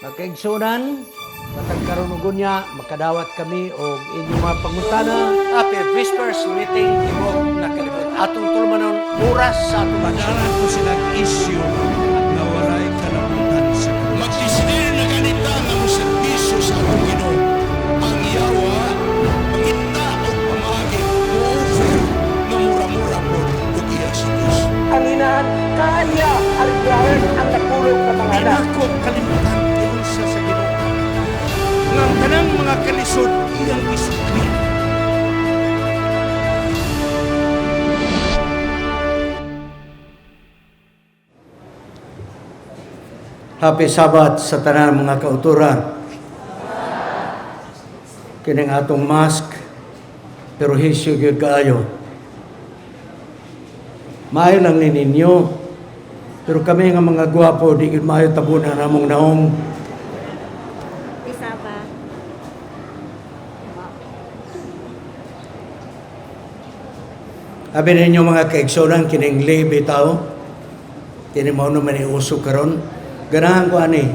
Magkaigsunan, matag karon ug unya makadawat kami og inyong mga pangutana. Happy Whispers meeting ibog nakalibot. Atong tulmanon oras sa atong Padaran ko silang issue na walay kalabutan sa Diyos. Magdesidir na ganita nga mo serbisyo sa atong Ginoo. Ang yawa, pangita o pamagi, mo-offer na mura-mura po ug iya sa Diyos. ang inaan kaya arigahan ang napulog na mga anak. Ako kalimutan yun sa Ginoo. Nga ang tanang mga kalisod iyang isukli. Happy Sabbath sa tanan mga kauturan. Kining atong mask pero hisyo gyud kaayo. Maayo lang ni ninyo. Pero kami nga mga gwapo di gyud maayo tabunan namong naong. Isa pa. Abi ninyo mga kaigsonan kining libe tao. Kini mao naman iuso karon. Ganahan ko ani.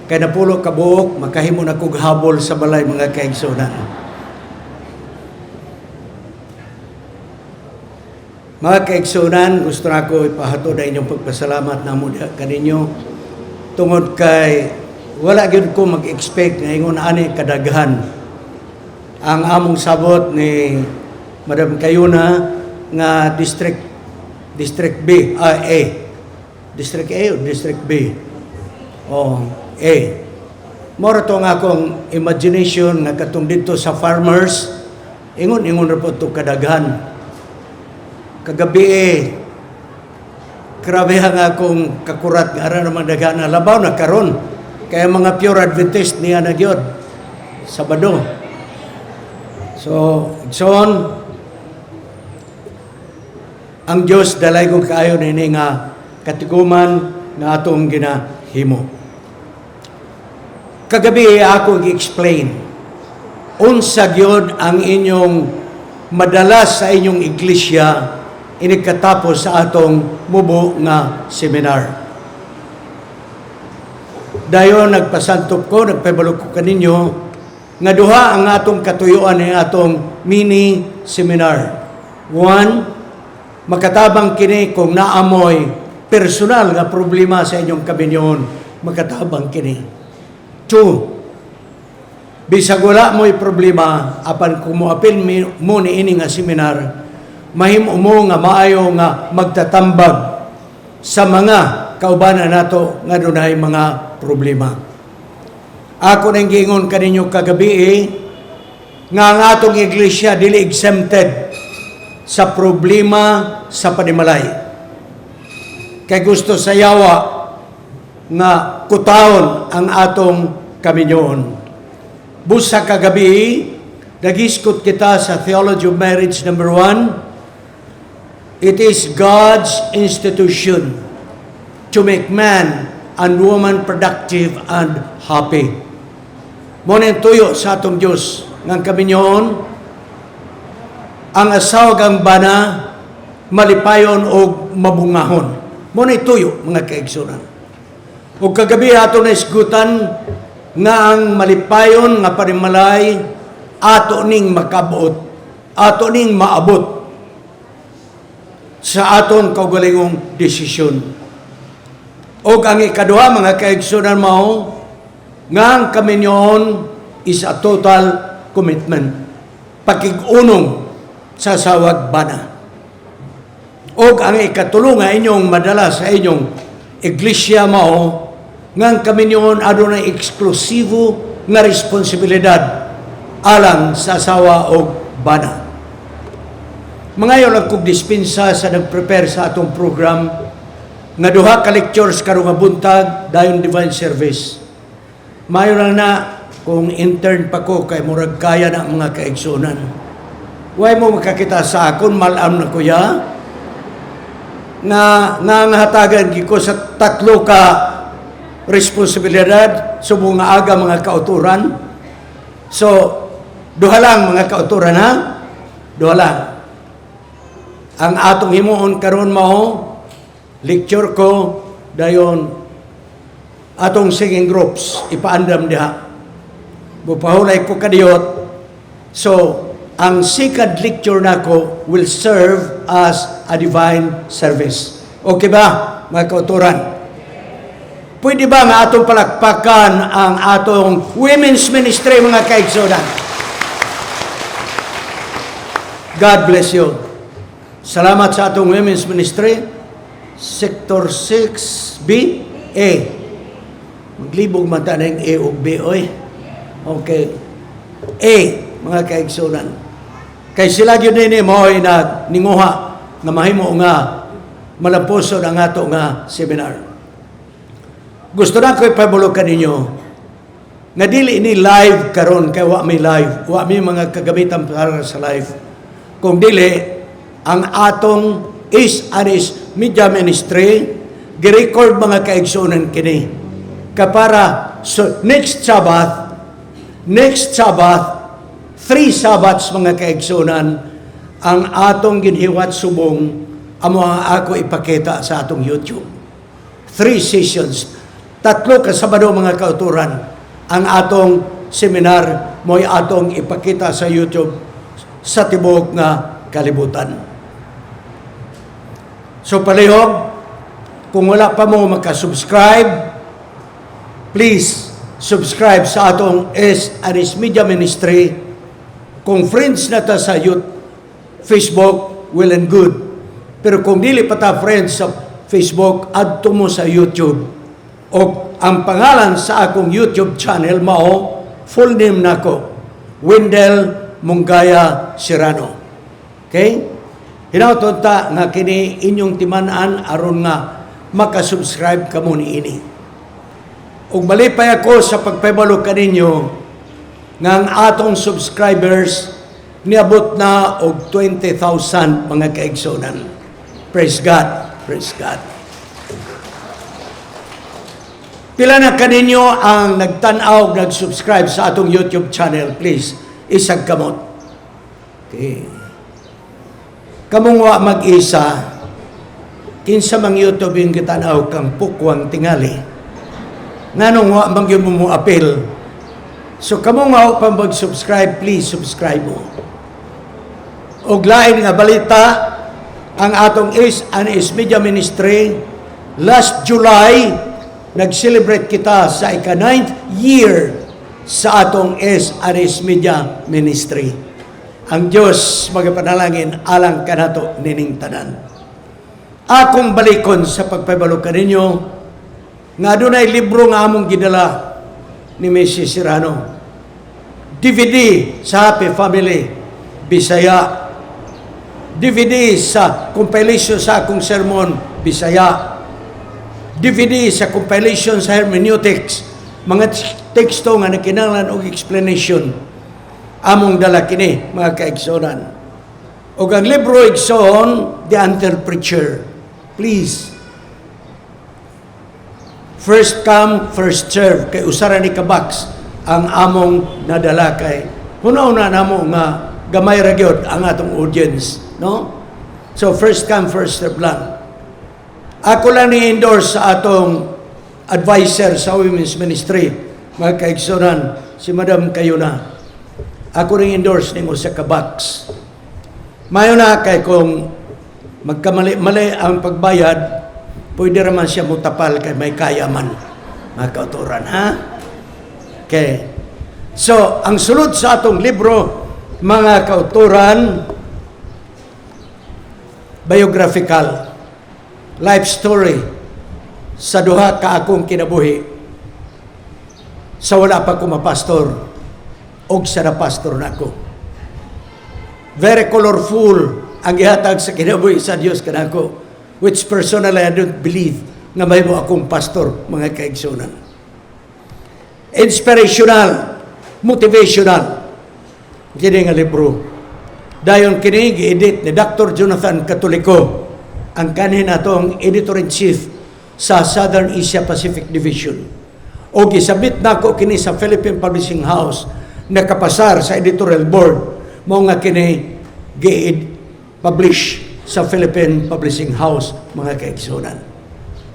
Kay napulo ka buok, makahimo na kog habol sa balay mga kaigsonan. Mga kaigsonan, gusto na ako ipahatod na inyong pagpasalamat na mo kaninyo. Tungod kay wala gyud ko mag-expect nga ingon ani kadaghan ang among sabot ni Madam Kayuna nga District B, A. District A o District B? Oh, A. Mora to nga akong imagination nga katong dito sa farmers, ingon ra po to kadaghan. Kagabi grabe nga akong kakurat nga ara naman daghan na labaw na karon. Kaya mga pure Adventist niya na gyud Sabado. So, ang Diyos dalay kong kaayo nini nga katiguman nga atong ginahimo. Kagabi ako i-explain unsa gyud ang inyong madalas sa inyong iglesia inikatapos sa atong mubo nga seminar. Dayon nagpasantop ko, nagpabalo ko kaninyo nga duha ang atong katuyuan ni atong mini seminar. One, makatabang kini kung naamoy personal nga problema sa inyong kabinyon, makatabang kini. Two, bisag wala mo'y problema, apan kung moapil mo ni ini nga seminar, mahimo mo nga maayo nga magtatambag sa mga kaubanan nato nga dunay mga problema. Ako nang giingon kaninyo kagabi nga ang atong iglesia dili exempted sa problema sa panimalay. Kay gusto sa yawa nga kutaon ang atong kaminyoon. Busa kagabi, nagiskot kita sa Theology of Marriage number 1. It is God's institution to make man and woman productive and happy. Muna tuyo sa atong Diyos ng kaminyoon, ang asawag ang bana, malipayon o mabungahon. Muna tuyo, mga kaigsunan. O kagabi ato na isgutan nga ang malipayon nga panimalay ato ning makabot, ato ning maabot sa aton kaugalingong desisyon. O ang ikaduha, mga kaigsunan mao, nga ang kaminyoon is a total commitment. Pakig-unong sa sawag bana. O ang ikatulong nga inyong madala sa inyong iglesia mao, nga ang kaminyoon adunay eksklusibo nga responsibilidad alang sa asawa o bana. Mangayo lang kog dispensa sa nag-prepare sa atong program nga duha ka lectures karong nga buntag dayon divine service. Mayo lang na kung intern pa ko kay murag kaya na mga kaigsunan. Way mo makakita sa akon malam na kuya nga hatagan ko sa tatlo ka responsibilidad subong nga aga mga kauturan. So duha lang mga kauturan ha. Duha lang. Ang atong himuon karon mao lecture ko dayon atong singing groups ipaandam diha. Bupahulay ko kadiyot. So, ang second lecture nako will serve as a divine service. Okay ba, mga kauturan? Pwede ba nga atong palakpakan ang atong women's ministry, mga kaigsunan? God bless you. Salamat sa atong women's ministry. Sector 6B, A. Maglibog man ta ng A o B, oy. Okay. A, mga kaigsunan. Kay sila yun din mo ay ninguha na mahimo nga malampuson ang ato nga seminar. Gusto na ko ipabulokan ninyo nga dili ini live karon kay wa may live, wa may mga kagamitan para sa live. Kung dili ang atong is media ministry gi-record mga kaigsunan kini kapara so next Sabbath 3 Sabbats mga kaigsunan ang atong ginhiwat subong amo ang ako ipakita sa atong YouTube. 3 sessions, 3 ka Sabado mga kauturan ang atong seminar mo'y atong ipakita sa YouTube sa tibuok nga kalibutan. So palihog, kung wala pa mo makasubscribe, please subscribe sa atong S&S Media Ministry. Kung friends na ta sa Facebook, well and good. Pero kung dili pa ta friends sa Facebook, adto mo sa YouTube. O ang pangalan sa akong YouTube channel mao, full name nako, Wendell Mongaya Serrano. Okay? Hinauton ta nga kini inyong timan-an aron nga makasubscribe kamo ni ini. Ug malipay ako sa pagpabalo kaninyo nga ang atong subscribers niabot na og 20,000 mga kaigsunan. Praise God. Praise God. Pila na kaninyo ang nagtan-aw, nag-subscribe sa atong YouTube channel, please, isag kamot. Okay. Kamong wa mag-isa, kinsa mang YouTube yung kitanaw kang pukwang tingali. Nganong wa mang yun mo apel. So kamong wa pa mag-subscribe, please subscribe mo. Og lain nga balita, ang atong S&S Media Ministry, last July, nag-celebrate kita sa ika-9th year sa atong S&S Media Ministry. Ang Diyos magapanalangin alang kanato nining tanan. Akong balikon sa pagpabalo kaninyo nga adunay libro nga among gidala ni Mrs. Serrano. DVD sa Happy Family Bisaya. DVD sa compilation sa akong sermon Bisaya. DVD sa compilation sa hermeneutics, mga teksto nga nakinahanglan og explanation. Among dala kini mga kaigsonan. Og ang libro igsoon, The Interpreter. Please. First come, first serve. Kay usara ni Kabax ang among nadala kay hunaw-una namo nga gamay ra gyud ang atong audience, no? So first come, first serve lang. Ako lang ni-endorse sa atong advisor sa women's ministry, mga kaigsonan, si Madam Kayuna. Ako rin endorse ningo sa Kabax. Mayo na kay kung magkamali-mali ang pagbayad, pwede raman siya mutapal kay may kaya man. Mga kauturan, ha? Okay. So, ang sulod sa atong libro, mga kauturan, biographical, life story sa duha ka akong kinabuhi sa wala pa ko mapastor og sa napastor nako. Very colorful ang gihatag sa kinabuhi sa Dios kanako, which personally I don't believe nga mahimo akong pastor, mga kaigsunan. Inspirational, motivational kini nga libro. Dayon kini gi-edit ni Dr. Jonathan Katoliko, ang kanin atong editor-in-chief sa Southern Asia Pacific Division. O gisabit nako kini sa Philippine Publishing House, nakapasar sa editorial board, mo nga kini gi-publish sa Philippine Publishing House, mga kaigsunan.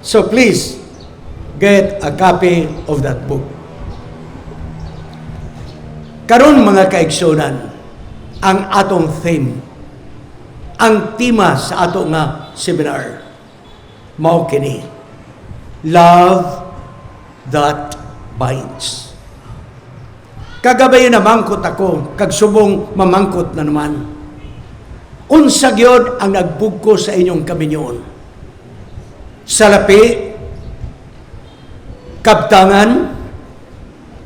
So please, get a copy of that book. Karon mga kaigsunan, ang atong theme, ang tema sa ato nga seminar, mao kini, Love That Binds. Kagabay na mangkot ako, kag subong mamangkot na naman. Unsa gyud ang nagbugko sa inyong kaminyoon? Salapi, kabtangan,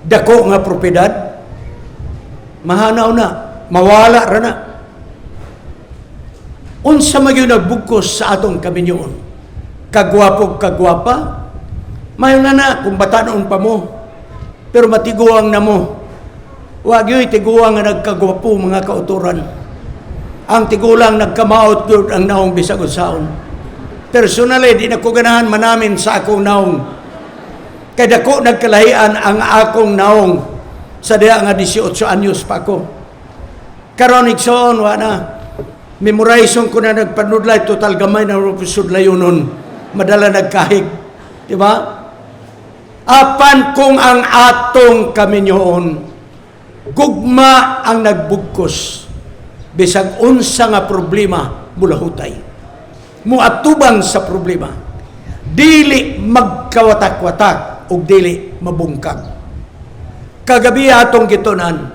dako nga propiedad, mahanaw na, mawala ra na. Unsa man gyud nagbugkos sa atong kaminyoon? Kagwapo kagwapa, mayo na kung batanon pa mo, pero matiguang na mo. Wag yo'y tiguang nga nagkagwapo mga kauturan. Ang tigulang nagkamaot gyud ang naong bisag usaon. Personally, di na ko ganahan manamin sa akong naong. Kay dako nagkalahian ang akong naong sa diha nga 18 anyos pa ako. Karon igsoon wa na. Memorization ko na nagpanudlay, total gamay na sudlayon nun. Madala nagkahig. Di ba? Apan kung ang atong kaminyoon, gugma ang nagbugkos, bisag unsa nga problema mulahutay. Muatubang sa problema. Dili magkawatak-watak o dili mabungkag. Kagabi atong gitunan,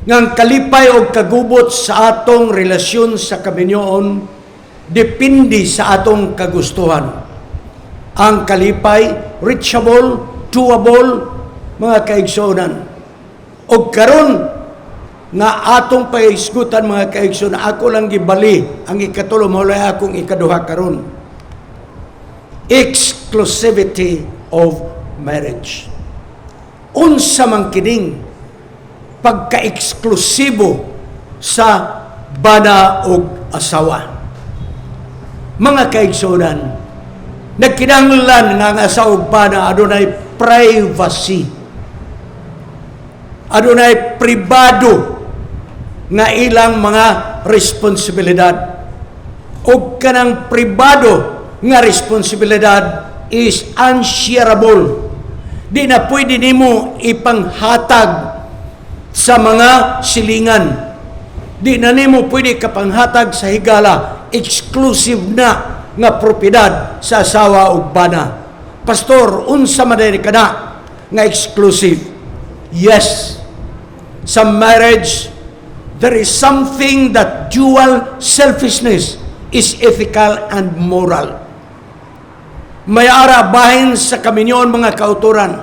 ngang kalipay o kagubot sa atong relasyon sa kaminyoon, depende sa atong kagustuhan. Ang kalipay, reachable, doable, mga kaigsunan. O karon nga atong paisgutan mga kaigsunan, ako lang gibali ang ikatulo, maulay akong ikaduha karon. Exclusivity of marriage. Unsa man kining pagka-eksklusibo sa bana og asawa. Mga kaigsunan, nagkinahanglan nga ang asawa ug bana adunay privacy. Adunay pribado nga ilang mga responsibilidad. O kanang pribado nga responsibilidad is unshareable. Di na pwede nimo ipanghatag sa mga silingan. Di na nimo pwede kapanghatag sa higala. Exclusive na nga propiedad sa asawa o bana. Pastor, unsa man diri kana nga exclusive? Yes. Sa marriage, there is something that dual selfishness is ethical and moral. May ara bahin sa kaminyoon mga kauturan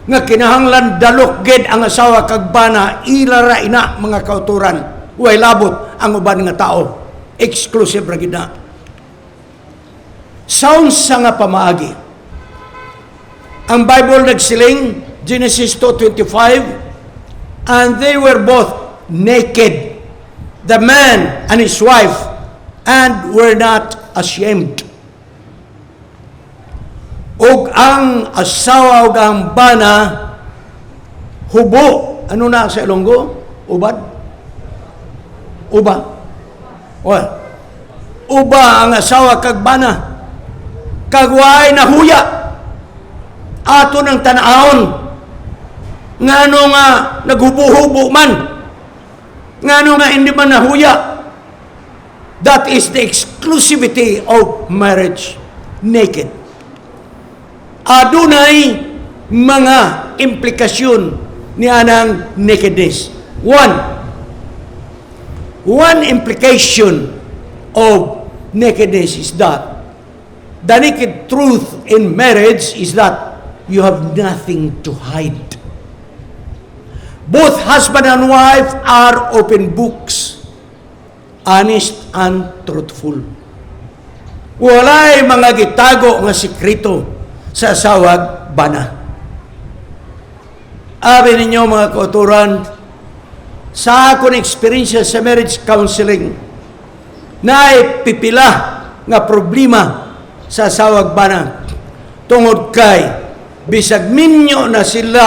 nga kinahanglan dalok gid ang asawa kag bana, ilara ina mga kauturan. Way labot ang uban nga tao. Exclusive ra gid na. Sounds sa nga pamaagi. Ang Bible nagsiling, Genesis 2:25, and they were both naked, the man and his wife, and were not ashamed. Og ang asawa ug ang bana hubo, ano na sa Ilonggo? Ubad? Uba. Well, uba ang asawa kag bana. Kagway na huya. Ato ng tanahon. Ngano nga naghubo-hubo man. Ngano nga hindi man nahuya. That is the exclusivity of marriage. Naked. Adunay mga implikasyon ni anang nakedness. One implication of nakedness is that the naked truth in marriage is that you have nothing to hide. Both husband and wife are open books, honest and truthful. Walay mga gitago nga sikreto sa asawag bana. Abi ninyo mga kauturan, sa akong experience sa marriage counseling, naay pipila nga problema sa asawag bana. Tungod kay, bisag minyo na sila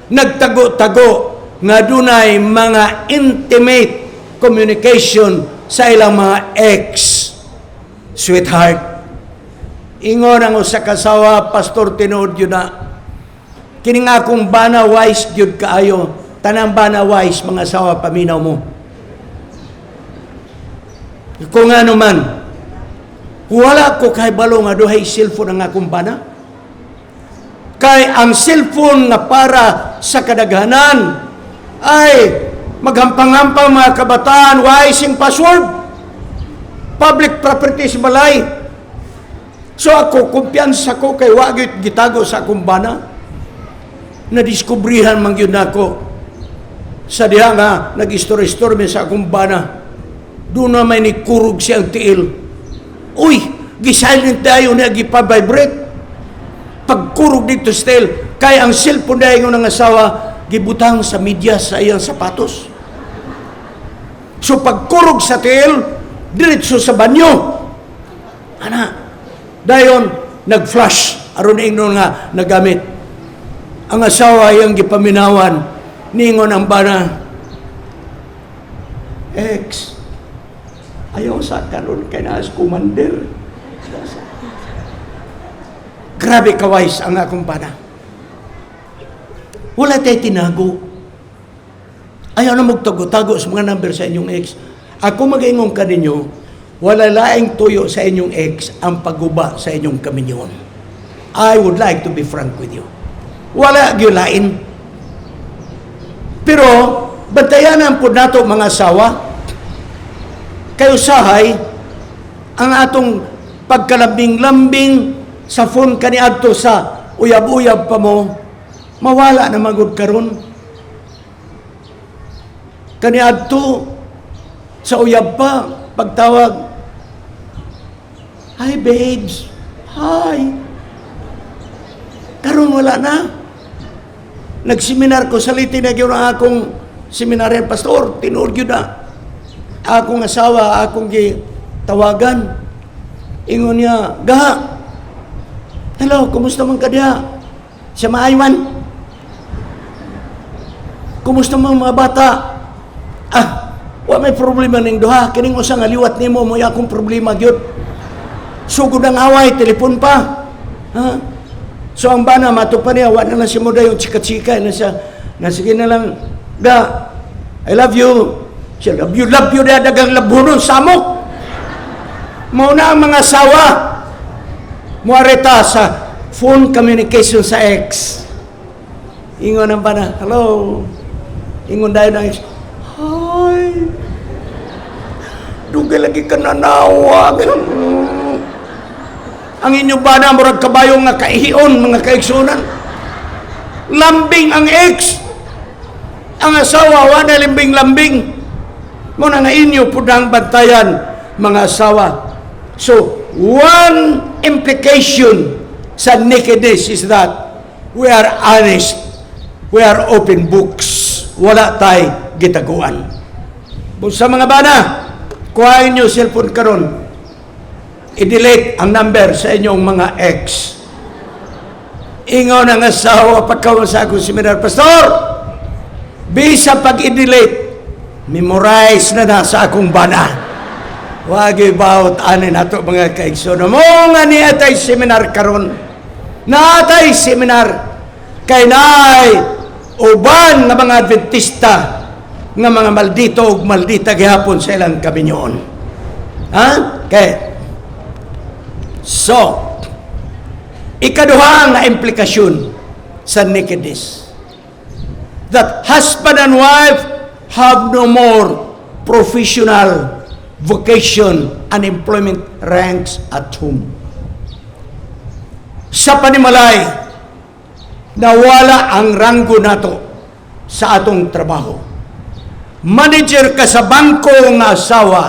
nagtago-tago nga dunay mga intimate communication sa ilang mga ex-sweetheart. Ingon ang usa ka asawa, pastor, tinuod yun na. Kini nga akong bana wise gyud kaayo. Tanang bana wise, mga asawa, paminaw mo. Kung ano man, wala ko kay balo nga duhay cellphone ang akong bana. Kay ang cellphone nga para sa kadaghanan ay maghampang-hampang mga kabataan, wise ang password. Public property sa balay. So ako, kumpiyansa ko kay wagit gitago sa akong bana. Nadiskubrihan man yun ako. Sa diha nga, nag-istor-istor sa akong bana. Doon na may nikurog siyang tiil. Uy, gisilent tayo na gipa-vibrate. Pagkurog dito still, kaya ang cellphone dahil ng asawa, gibutang sa medyas sa iyang sapatos. So pagkurog sa tiil, diretso sa banyo. Ana, dayon, nag-flash. Aron ingnon nga, nagamit. Ang asawa iyang gipaminawan, ningon ang bana, Ex, ayaw sa karon kay naas commander. Grabe kawais ang akong bana. Wala tayo tinago. Ayaw na magtago-tago sa mga number sa inyong ex. Ako mag-ingong ka ninyo, wala laing tuyo sa inyong ex ang pagguba sa inyong kaminyon. I would like to be frank with you. Wala gyulain. Pero, bantayanan po nato mga asawa, kayo sahay, ang atong pagkalambing-lambing sa phone kaniadto sa uyab-uyab pa mo, mawala na magud karon. Kaniadto sa uyab pa, pagtawag, hi babes, hi. Karon wala na. Nagseminar ko, salitin na yun ang akong seminaryan, pastor, tinuod yun na. Akong asawa, akong tawagan. Ingon niya, Gaha, hello, kumusta man ka diha? Siya maayman? Kumusta man mga bata? Wa may problema ning duha. Kining usa nga liwat nimo mo akong problema gyud. Sugod ang away, telepon pa. Ha? So ang bana mato pa niya, wa na lang si mo dayon chika-chika na siya. Sige na lang, Ga, I love you. Siya, love you na dagang labunon, samok. Mauna ang mga asawa. Muareta sa phone communication sa ex. Ingon ang bana, hello. Ingon dayon ang ex, hi. Dugay lagi ka nanawag. Ang inyong bana, murag kabayong nga kaihion, mga kaigsunan. Lambing ang ex. Ang asawa, wala limbing-lambing. Muna nga inyo pudang bantayan, mga asawa. So, one implication sa nakedness is that we are honest. We are open books. Wala tayo gitaguan. Sa mga bana, kuhain nyo cellphone karon, i-delete ang number sa inyong mga ex. Ingon ang asawa, pagkawa sa akong seminar, Pastor, bisa pag i-delete, memorize na sa akong bana. Wagi baut ani nato mga kaigsoon. Mo nga ni atay seminar karon. Natay seminar kay naay uban nga mga Adventista nga mga maldito ug maldita gihapon sa ilang kaminyoon. Ha? Okay. So, ikaduha nga implikasyon sa nakedness, that husband and wife have no more professional vocation and employment ranks at home. Sa panimalay, nawala ang ranggo nato sa atong trabaho. Manager ka sa bangko nga asawa,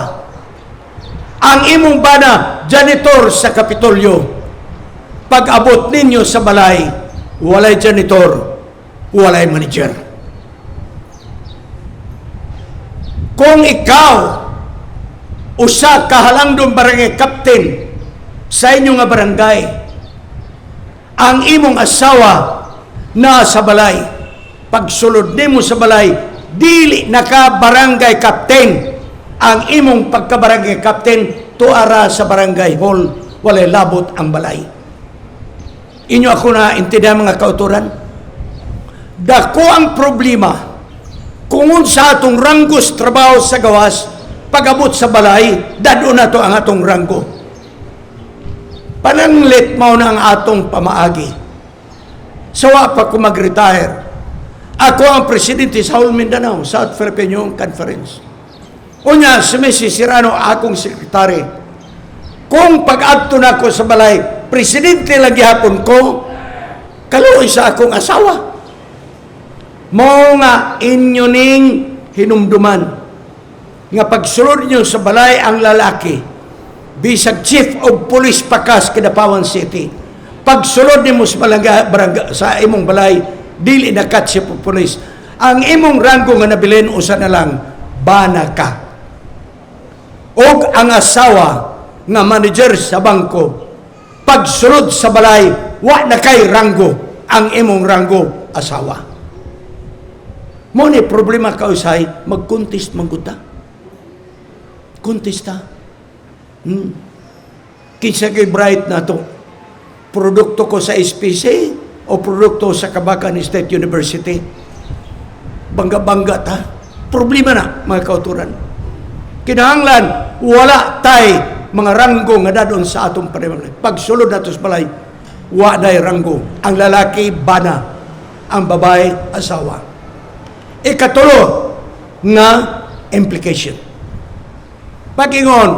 ang imong bana, janitor sa Kapitolyo. Pag-abot ninyo sa balay, walay janitor, walay manager. Kung ikaw, usa ka halangdong barangay captain sa inyong nga barangay, ang imong asawa na sa balay, pagsulod nimo sa balay, dili naka barangay captain. Ang imong pagka-barangay captain, tuara sa barangay hall, walay labot ang balay. Inyo ako na intindihan mga kauturan. Dako ang problema kung sa atong ranggos trabaho sa gawas, pag-abot sa balay, dado na to ang atong ranggo. Pananglit mao na ang atong pamaagi. Sawa pa ko mag-retire. Ako ang presidente sa Whole Mindanao, South Philippine Union Conference. Unya, si Mrs. Sirano, akong sekretary. Kung pag-adto na ako sa balay, presidente lang gihapon ko, kaluoy sa akong asawa. Mao nga inyo ning hinumduman nga pagsulod nyo sa balay ang lalaki, bisag chief of police pakas Kidapawan City, pagsulod nimo sa barangay, sa imong balay, dili na kat chief of police. Ang imong ranggo nga nabilin, usa na lang, bana ka. Og ang asawa nga manager sa bangko, pagsulod sa balay, wa na kay ranggo, ang imong ranggo, asawa. Mo ni problema ka usay, mag-contest mangguta. Contest ta. Kinsa kay bright na to. Produkto ko sa SPC o produkto sa Kabakan State University. Bangga-bangga ta. Problema na, mga kauturan. Kinahanglan, wala tay mga ranggo nga dadon sa atong panimang. Pagsulod nato sa balay, wa day ranggo. Ang lalaki, bana. Ang babae, asawa. Ikatulo nga implication. Pag-ingon,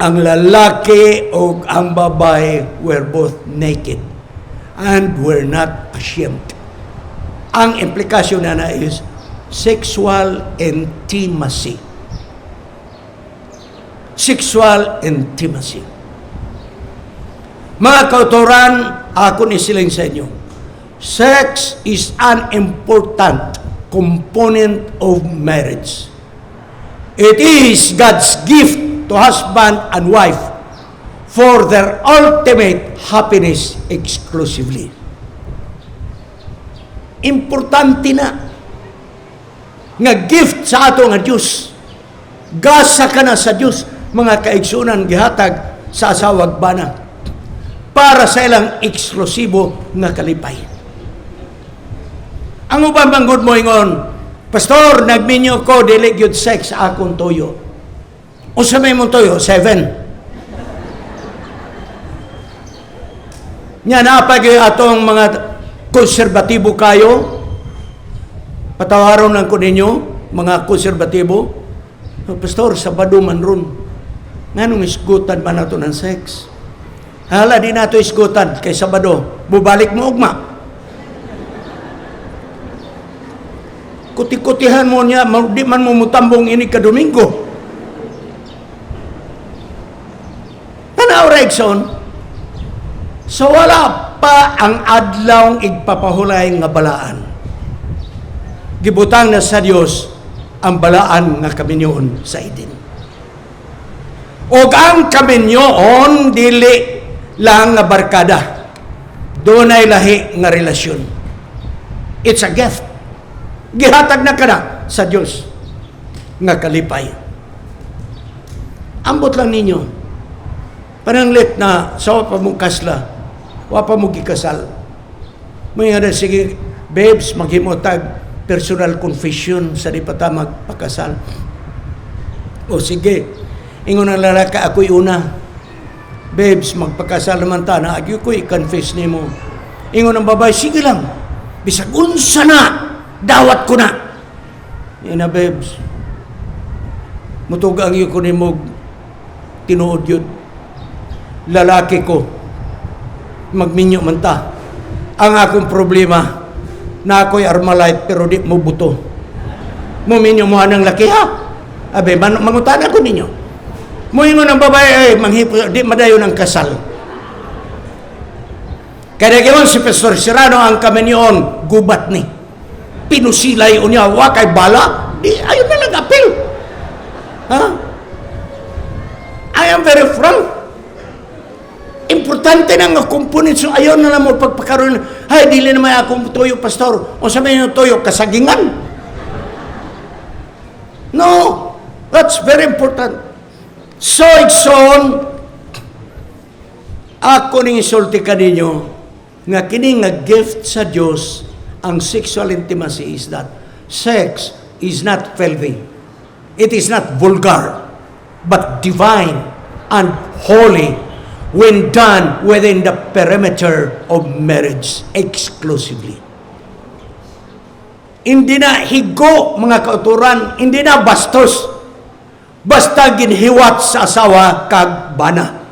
ang lalaki o ang babae were both naked and were not ashamed. Ang implikasyon na is sexual intimacy. Sexual intimacy. Mga kauturan, ako ni siling sa inyo. Sex is an important component of marriage. It is God's gift to husband and wife for their ultimate happiness exclusively. Importante na nga gift sa ato nga Diyos. Gasa ka na sa Diyos, mga kaigsunan gihatag sa asawag bana para sa ilang eksklusibo nga kalipay. Ang ubang banggod mo ingon, Pastor, nagminyo ko, dili gyud sex sa akong toyo. O sa may mong toyo? 7. Nya napag atong mga konserbatibo kayo, patawaron lang ko ninyo, mga konserbatibo, Pastor, Sabado man ron. Nganong isgutan man nato ng sex? Hala, di nato isgutan kay Sabado. Bubalik mo ugma. Kuti-kutihan mo niya, di man mo mutambong ini ka Domingo. Tanaw, Regson, so wala pa ang adlawng igpapahulay nga balaan. Gibutang na sa Dios ang balaan nga kaminyoon sa Eden. Og ang kaminyoon dili lang nga barkada. Dunay lahi nga relasyon. It's a gift. Gihatag na ka na sa Diyos nga kalipay. Ambot lang ninyo. Pananglit na sa pa mong kasla, wa pa mong gikasal. May nga na, sige, babes, maghimotag personal confession sa di pa ta magpakasal. O sige, ingon ang lalaki, ako'y una. Babes, magpakasal naman ta na, agyo ko'y confess ni mo. Ingon ang babae, sige lang, bisag unsa na, dawat ko na. Yan na, babes. Mutugang yun ko ni mo tinuod yun. Lalaki ko, magminyo man ta. Ang akong problema, na ako'y Armalite pero di mo buto. Muminyo mo anang laki ha. Abe, mangutan ako ninyo. Muingon ang babae, manghipo, di madayo ng kasal. Kaya gayon si Pastor Sirano ang kaminyoon, gubat ni. Pinusilay o niya, wakay bala, di, ayun na nag-apil. Ha? I am very frank. Importante na nga component. So ayaw na lang mo pagpakaroon. Ay, dili na may akong toyo, pastor. O sabi nyo toyo, kasagingan. No. That's very important. So, Igsoon, Ako ning isulti kaninyo nga kini nga gift sa Dios ang sexual intimacy is that sex is not filthy. It is not vulgar, but divine and holy when done within the perimeter of marriage exclusively. Hindi na higo, mga kauturan, hindi na bastos. Basta ginhiwat sa asawa kag bana.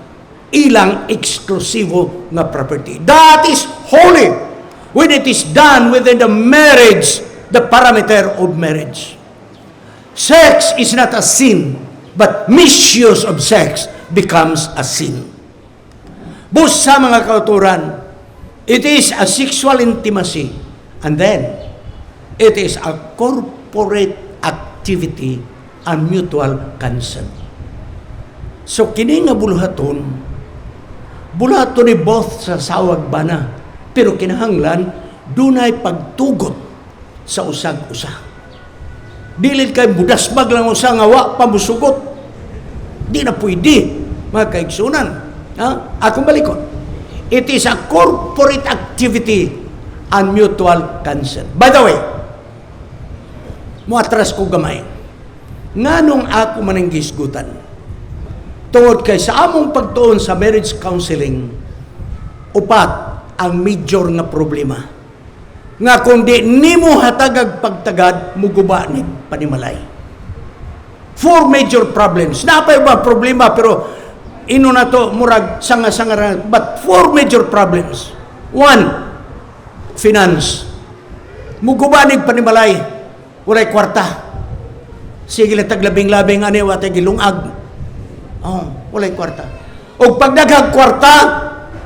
Ilang eksklusibo nga property. That is holy when it is done within the marriage, the parameter of marriage. Sex is not a sin, but misuse of sex becomes a sin. Busa mga kauturan, it is a sexual intimacy, and then it is a corporate activity and mutual consent. So kini nga buluhaton ni both sa sawag bana, pero kinahanglan dunay pagtugot sa usag-usa. Dili kay budasbag lang usa nga wa pamusugot. Di na pwede, mga kaigsunan. Akong balikon. It is a corporate activity and mutual consent. By the way, muatras ko gamay. Nganong ako manang gisgutan? Tungod kay sa among pagtuon sa marriage counseling, upat ang major nga problema. Nga kung di nimo hatagag pagtagad, muguba ni panimalay. 4 major problems. Napay ba problema pero ino na to murag sanga-sanga, but 4 major problems. 1, finance. Muguba ni panimalay, walay kwarta. Sige lang taglabing-labing ani wa tay gilungag. Walay kwarta. O pag daghang kwarta,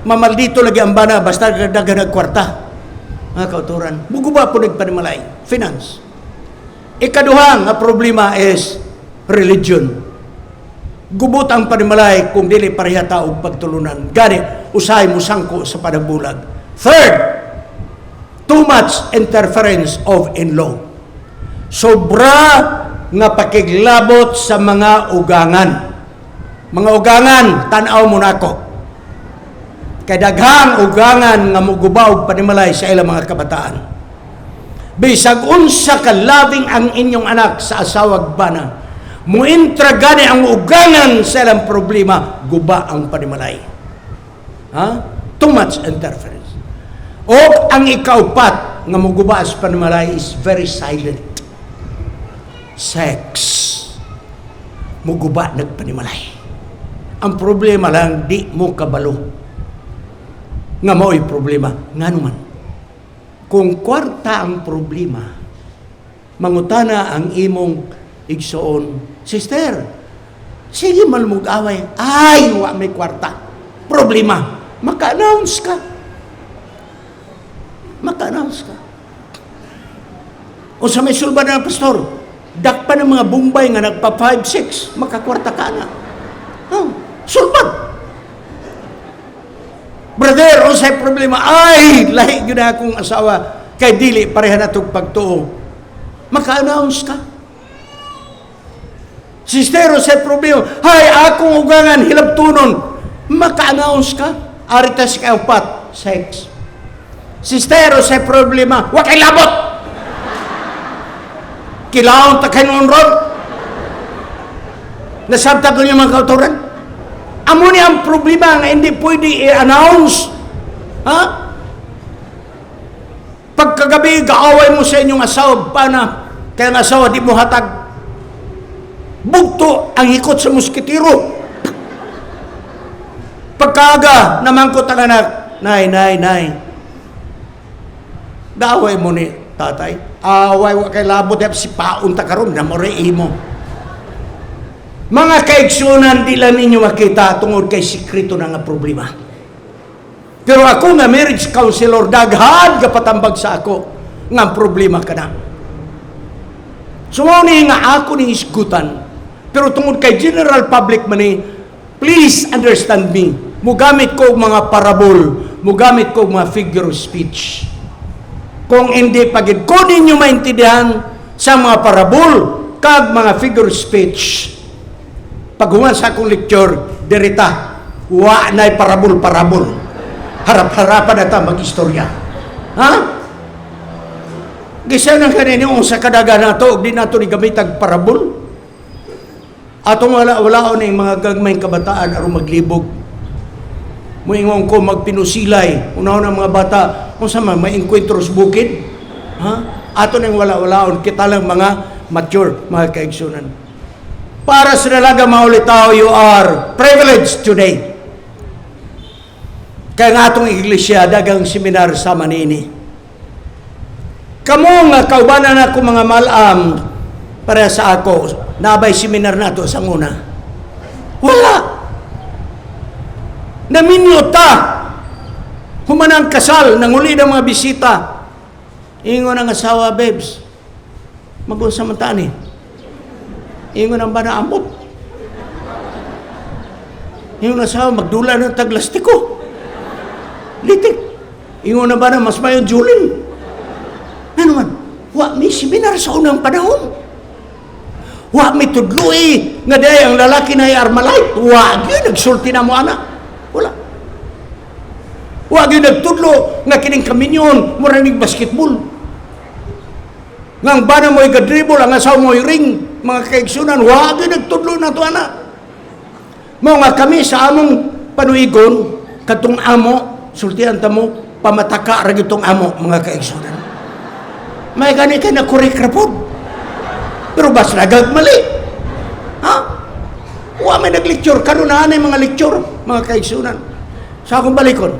mamaldito lagi ang bana basta daghang kwarta. Mga kauturan, muguba po nagpanimalay. Finance. Ikaduhang nga problema is religion. Gubot ang panimalay kung dili pareha tao pagtulunan. Gani, usahay mo sangko sa panagbulag. Third, too much interference of in-law. Sobra nga pakiglabot sa mga ugangan. Mga ugangan, tanaw mo na ako. Kay daghang ugangan nga mugubaw panimalay sa ilang mga kabataan. Bisag unsa ka labing ang inyong anak sa asawag bana, muintra gani ang ugangan sa ilang problema, guba ang panimalay. Too much interference. O ang ikaupat nga muguba sa panimalay is very silent. Sex. Muguba nagpanimalay. Ang problema lang, di mo kabalo. Nga mao'y problema. Nga naman, kung kwarta ang problema, mangutana ang imong igsoon, sister, sige man mag-away, ay, wa may kwarta. Problema. Maka-announce ka. Maka-announce ka. O sa may sulban ng pastor, dakpa ng mga bumbay nga nagpa 5-6, makakwarta ka na. Sulban. Brother, o sa problema, ay, lahi yun na akong asawa, kay dili, pareha na itong pagtuo. Maka-announce ka. Sister, o sa problema, ay, akong ugangan, hilabtunon. Maka-announce ka. Aritas ka upat, sex. Sister, o sa problema, wag kay labot. Kilaon ta kayo ron. Nasabta ko niyo mga kauturan. Amo niya ang problema nga hindi pwede i-announce. Pagkagabi, gaaway mo sa inyong asawa, pana, kaya ang asawa di mo hatag. Bugto ang hikot sa muskitiro. Pagkaga, namangkot ang anak, nay, gaaway mo ni tatay. Away wa kay labot si paun ta karon na more imo. Mga kaigsunan, di lang ninyo makita tungod kay sikreto na nga problema. Pero ako nga marriage counselor, daghan ka patambag sa ako nga problema ka na. Sumuni nga ako ning isgutan, pero tungod kay general public man please understand me. Mugamit ko mga parabol, mugamit ko mga figure of speech. Kung hindi pagid ko ninyo maintindihan sa mga parabol kag mga figure of speech, paghuman sa akong lecture, dirita, Wa na'y parabol-parabol. Harap-harapan na ta mag-istorya. Ha? Gisa na kanina sa kadaga na to, di na to ni gamitag parabol. Atong wala-walaon ng mga gagmayng kabataan aron maglibog. Muingon ko magpinusilay. Una-una mga bata, kung sama, may enkwentro sa bukid. Ha? Ato nang wala-walaon, kita lang mga mature, mga kaigsunan. Para sa dalaga maulitaw, you are privileged today. Kaya nga atong iglesia, dagang seminar sa manini. Kamu nga kaubanan ako mga malam para sa ako, nabay seminar na to sa una. Wala. Naminyo ta. Humanang kasal, nanguli ng mga bisita. Ingon ang asawa, babes. Mag-unsa man taan eh. Ingon ang bana ambot. Ingon ang asawa, magdula ng taglastiko. Litik. Ingon ang bana, mas mayon Julin. Ano man? Wa may seminar sa unang panahon. Wa may tudloy nga day ang lalaki na Armalite. Wa gyud nagsulti na mo anak. Wala. Wa gyud nagtudlo nga kining kaminyon mura ning basketball. Ngang bana mo igadribble ang asawa mo ring mga kaigsunan. Wa gyud nagtudlo na to anak. Mao nga kami sa among panuigon katong amo sultian ta mo pamataka ra gyud tong amo mga kaigsunan. May gani ka na korek rapod. Pero bas nagagmali. Ha? Wa may nag-lecture. Kanunahan ay mga lecture, mga kaigsunan. Sa akong balikon,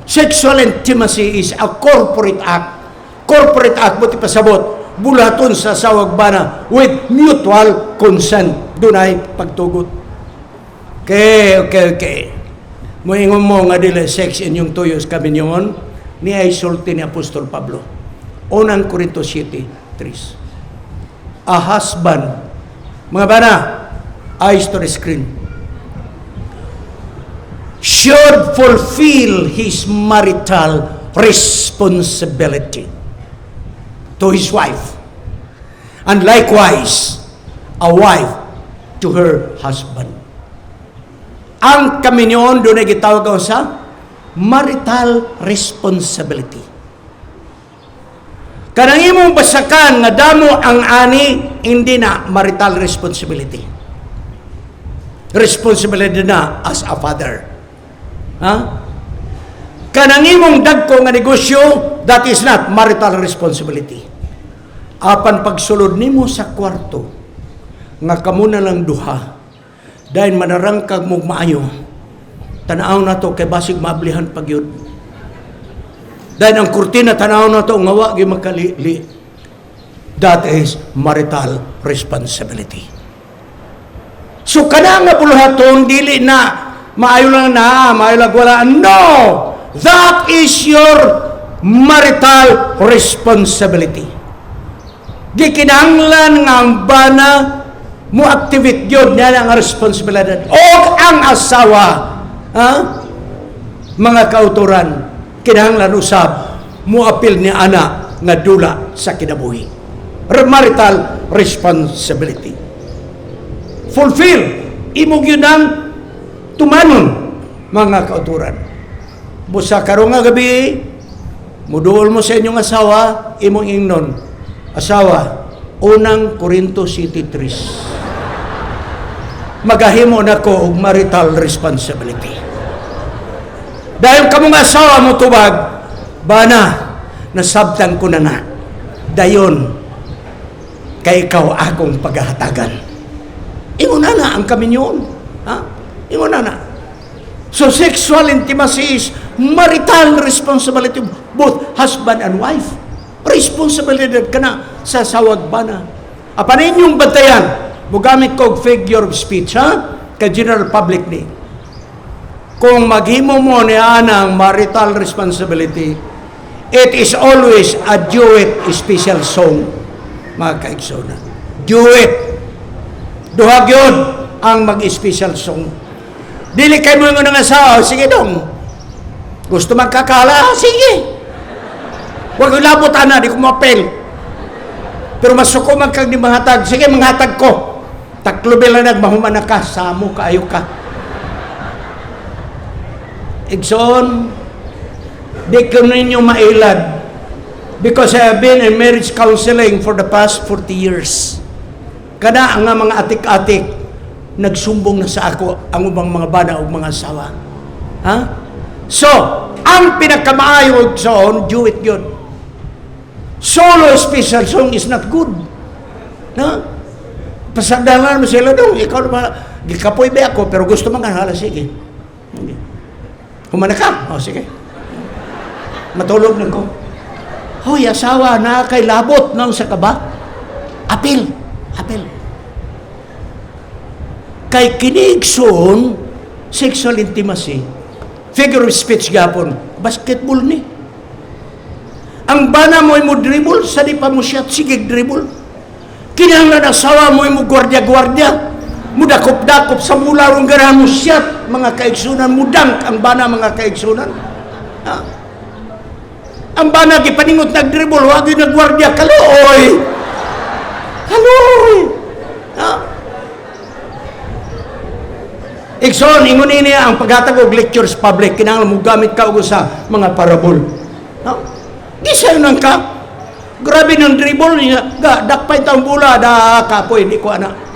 sexual intimacy is a corporate act. Corporate act, buti pasabot, bulaton sa sawag bana with mutual consent. Doon ay pagtugot. Okay. Moingon mo nga dila sex inyong tuyos kami nyon, ni ay sulti ni Apostol Pablo. Unang Korinto 7:3. A husband, mga bana, eyes to the screen, should fulfill his marital responsibility to his wife, and likewise a wife to her husband. Ang kaminyon doon ay gitawag sa marital responsibility. Kanang imong basakan nga damo ang ani, hindi na marital responsibility. Responsibility na as a father. Ha? Kanang imong dagko nga negosyo, that is not marital responsibility. Apan pagsulod nimo sa kwarto, nga kamo na lang duha, dahil manarangkag mong maayo, tanaw na to kay basig maablihan pagyud. Dahil ang kurtina tanaw na ito, ngawa gi makalili. That is marital responsibility. So kana nga buluhaton, dili na, maayo lang na, maayo lang wala. No! That is your marital responsibility. Gikinahanglan nga ang bana, mo activate yun, yan ang responsibility. O ang asawa, mga kauturan, kinahanglan usab muapil ni ana nga dula sa kinabuhi. Marital responsibility. Fulfill imong yun ang tumanon mga kauturan. Busa karong nga gabi, muduol mo sa inyong asawa, imong ingnon, asawa, unang Korinto 7:3. Magahimo na ko og marital responsibility. Dahil kamong asawa mo tubag, bana, nasabtan ko na nga. Dayon, kay ikaw akong paghahatagan. Ingon na ang kaminyon. Ha? Ingon na. So sexual intimacy is marital responsibility of both husband and wife. Responsibility ka na sa sawag bana. Apan inyong bantayan, mugamit ko figure of speech, ha? Kay general public ni. Kung maghimo mo niya ng marital responsibility, it is always a duet special song, mga kaigsoon. Duet. Duhag yun ang mag-special song. Dili kayo mo ng asawa, sige dong. Gusto magkakala, sige. Huwag labot na, di ko mapel. Pero masuko man kang di mahatag, sige manghatag ko. Taklo bila nagmahuman na ka, samo kaayo ka. Igsoon, di ko ninyo mailad. Because I have been in marriage counseling for the past 40 years. Kada ang mga atik-atik, nagsumbong na sa ako ang ubang mga bana o mga asawa. Ha? So, ang pinakamaayo igsoon, do it good. Solo special song is not good. No? Pasagdalan mo sila daw, ikaw naman, gikapoy ba ako, pero gusto man ka, hala, sige. Humana ka? O, sige. Matulog na ko. Hoy, asawa, na kay labot na sa kaba. Apil. Kay kinigsoon, sexual intimacy, figure of speech gapon, basketball ni. Ang bana mo dribble, sa di pa mo siya, sige dribble. Kinahanglan asawa mo gwardiya-gwardiya, mudakop-dakop sa mula rong ganahan mo siya, mga kaigsunan, mudang ang bana mga kaigsunan. Ha? Ang bana, gipaningot nag-dribble, huwag yung nag-gwardiya, kaloy! Kaloy! Ha? Ikson, ingon ini ang paghatag og lectures public, kinahanglan mo gamit ka og sa mga parabol. Ha? Gisayo nang ka. Grabe ng dribble niya. Dakpay taong bula, da kapoy, di ko anak.